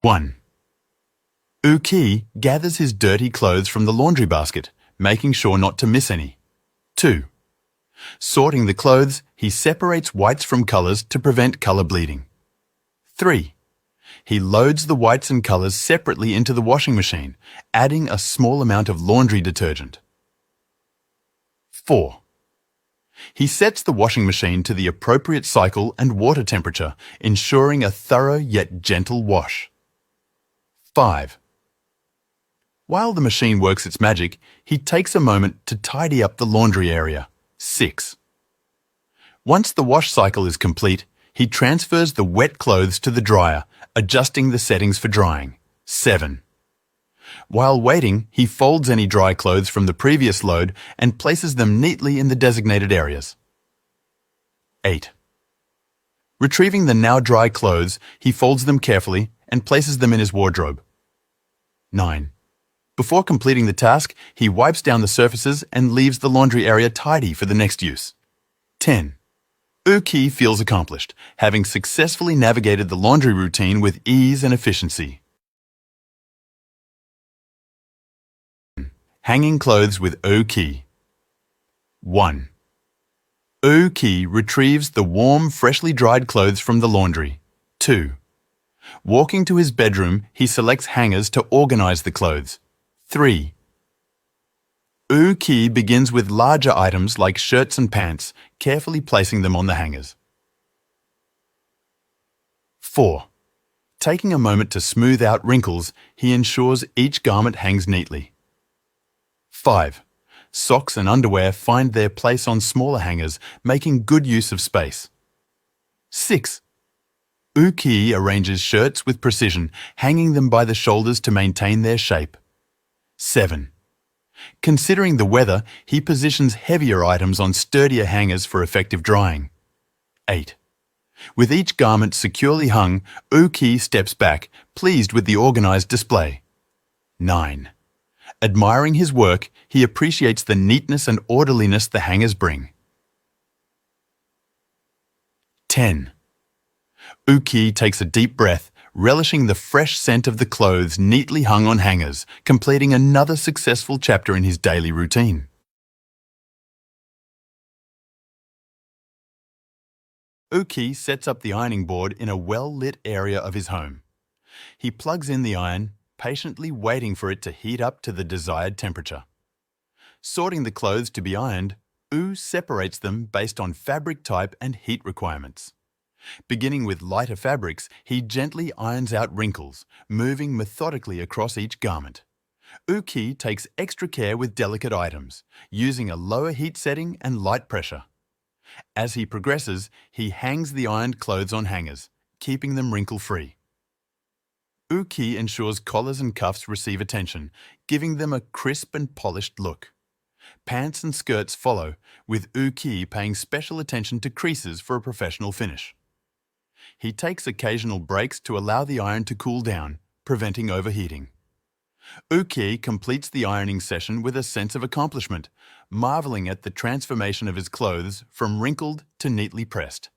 1. U Kyi gathers his dirty clothes from the laundry basket, making sure not to miss any. 2. Sorting the clothes, he separates whites from colors to prevent color bleeding. 3. He loads the whites and colors separately into the washing machine, adding a small amount of laundry detergent. 4. He sets the washing machine to the appropriate cycle and water temperature, ensuring a thorough yet gentle wash. 5. While the machine works its magic, he takes a moment to tidy up the laundry area. 6. Once the wash cycle is complete, he transfers the wet clothes to the dryer, adjusting the settings for drying. 7. While waiting, he folds any dry clothes from the previous load and places them neatly in the designated areas. 8. Retrieving the now dry clothes, he folds them carefully and places them in his wardrobe. 9. Before completing the task, he wipes down the surfaces and leaves the laundry area tidy for the next use. 10. U Kyi feels accomplished, having successfully navigated the laundry routine with ease and efficiency. Hanging clothes with U Kyi. 1. U Kyi retrieves the warm, freshly dried clothes from the laundry. 2. Walking to his bedroom, he selects hangers to organize the clothes. 3. U Kyi begins with larger items like shirts and pants, carefully placing them on the hangers. 4. Taking a moment to smooth out wrinkles, he ensures each garment hangs neatly. 5. Socks and underwear find their place on smaller hangers, making good use of space. 6. U Kyi arranges shirts with precision, hanging them by the shoulders to maintain their shape. 7. Considering the weather, he positions heavier items on sturdier hangers for effective drying. 8. With each garment securely hung, U Kyi steps back, pleased with the organized display. 9. Admiring his work, he appreciates the neatness and orderliness the hangers bring. 10. U Kyi takes a deep breath, relishing the fresh scent of the clothes neatly hung on hangers, completing another successful chapter in his daily routine. U Kyi sets up the ironing board in a well-lit area of his home. He plugs in the iron, patiently waiting for it to heat up to the desired temperature. Sorting the clothes to be ironed, U separates them based on fabric type and heat requirements. Beginning with lighter fabrics, he gently irons out wrinkles, moving methodically across each garment. U Kyi takes extra care with delicate items, using a lower heat setting and light pressure. As he progresses, he hangs the ironed clothes on hangers, keeping them wrinkle-free. U Kyi ensures collars and cuffs receive attention, giving them a crisp and polished look. Pants and skirts follow, with U Kyi paying special attention to creases for a professional finish. He takes occasional breaks to allow the iron to cool down, preventing overheating. U Kyi completes the ironing session with a sense of accomplishment, marveling at the transformation of his clothes from wrinkled to neatly pressed.